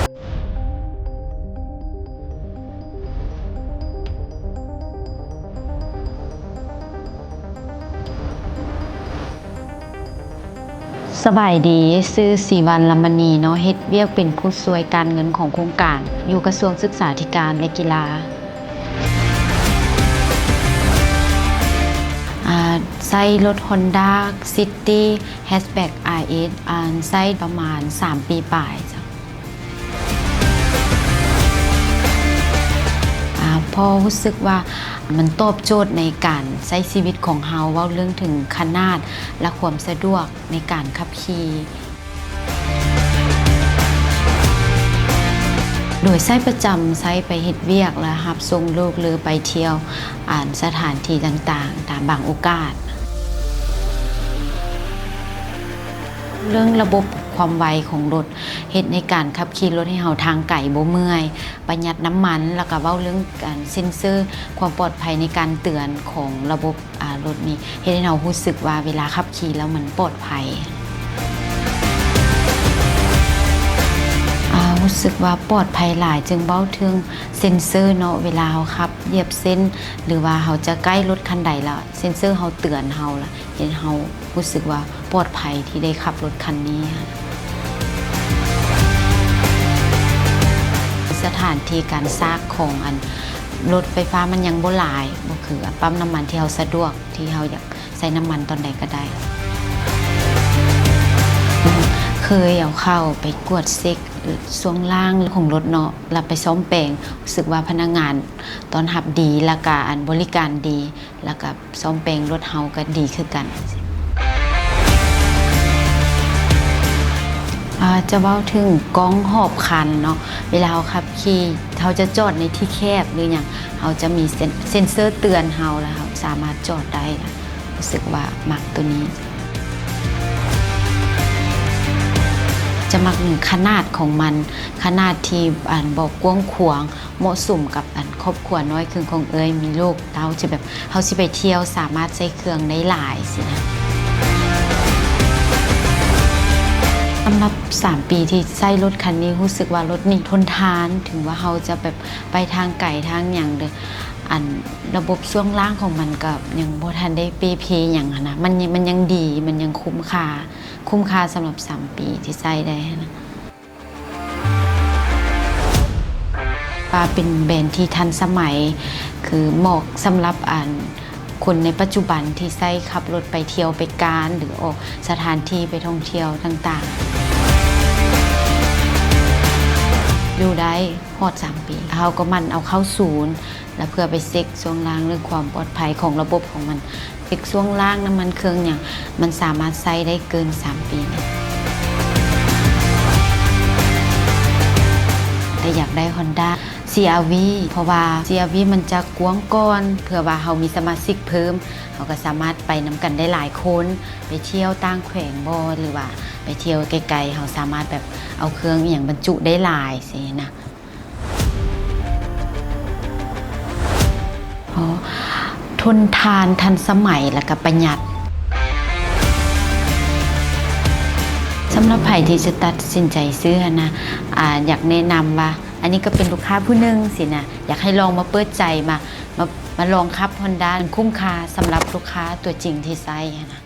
สบายดีชื่อสีวรรณ ลำมณีเนาะเฮ็ดเวียกเป็นผู้ช่วยการเงินของโครงการอยู่กระทรวงศึกษาธิการและกีฬาใช้รถ Honda City Hatchback RS ใช้ประมาณ3 ปีปลายจ้ะพอรู้สึกว่ามันตอบโจทย์ในการใช้ชีวิตของเฮาเว้าเรื่องถึงขนาดและความสะดวกในการขับขี่โดยใช้ประจำใช้ไปเฮ็ดเวียกและรับส่งลูกหรือไปเที่ยวสถานที่ต่างๆตามบางโอกาสเรื่องระบบความไวของรถเฮ็ดในการขับขี่รถให้เฮาทางไกลบ่เมื่อยประหยัดน้ำมันแล้วก็เว้าเรื่องการเซ็นเซอร์ความปลอดภัยในการเตือนของระบบรถนี้เฮ็ดให้เฮารู้สึกว่าเวลาขับขี่แล้วมันปลอดภัยรู้สึกว่าปลอดภัยหลายจึงเว้าถึงเซ็นเซอร์เนาะเวลาเฮาขับเหยียบเส้นหรือว่าเฮาจะใกล้รถคันใดแล้วเซ็นเซอร์เฮาเตือนเฮาแล้วเฮ็ดเฮารู้สึกว่าปลอดภัยที่ได้ขับรถคันนี้สถานที่การซากของรถไฟฟ้ามันยังบ่หลายบ่คือปั๊มน้ำมันที่เฮาสะดวกที่เฮาอยากใส่น้ำมันตอนใดก็ได้เคยเอาเข้าไปกวดเช็คช่วงล่างของรถเนาะแล้วไปซ่อมแปลงรู้สึกว่าพนักงานตอนรับดีแล้วก็บริการดีแล้วก็ซ่อมแปลงรถเฮาก็ดีคือกันจะเว้าถึงกล้องหอบคันเนาะเวลาเราขับขี่เขาจะจอดในที่แคบหรืออย่างเขาจะมีเซ็นเซอร์เตือนเราแล้วเขาสามารถจอดได้นะรู้สึกว่ามักตัวนี้จะมักขนาดของมันขนาดที่บอกกว้างขวางเหมาะสมกับครอบครัวน้อยคือของเอ้ยมีลูกเต้าจะแบบเขาสิไปเที่ยวสามารถใช้เครื่องได้หลายสินะสำหรับ3 ปีที่ใช้รถคันนี้รู้สึกว่ารถนี่ทนทานถึงว่าเขาจะแบบไปทางไกลทางอย่างเด้อระบบช่วงล่างของมันกับยังบ่ทันได้ปีพีอย่างนะมันยังดีมันยังคุ้มค่าสำหรับ3 ปีที่ใช้ได้นะเป็นแบรนด์ที่ทันสมัยคือเหมาะสำหรับคนในปัจจุบันที่ใช้ขับรถไปเที่ยวไปการหรือออกสถานที่ไปท่องเที่ยวต่างๆอยู่ได้ฮอด3 ปีเขาก็มันเอาเข้าศูนย์แล้วเพื่อไปเช็คช่วงล่างเรื่องความปลอดภัยของระบบของมันเช็คช่วงล่างน้ำมันเครื่องอย่างมันสามารถใช้ได้เกิน3 ปีแต่อยากได้ Honda CR-V เพราะว่า CR-V มันจะกว้างก้อนเผื่อว่าเขามีสมาชิกเพิ่มเขาก็สามารถไปนำกันได้หลายคนไปเที่ยวต่างแขวงบ่หรือว่าไปเที่ยวไกลๆเขาสามารถแบบเอาเครื่องอย่างบรรจุได้หลายสินะทนทานทันสมัยและก็ประหยัดสำหรับใครที่จะตัดสินใจซื้อนะอยากแนะนำว่าอันนี้ก็เป็นลูกค้าผู้หนึ่งสินะอยากให้ลองมาเปิดใจมาลองขับ Honda คุ้มค่าสำหรับลูกค้าตัวจริงที่ใช้นะ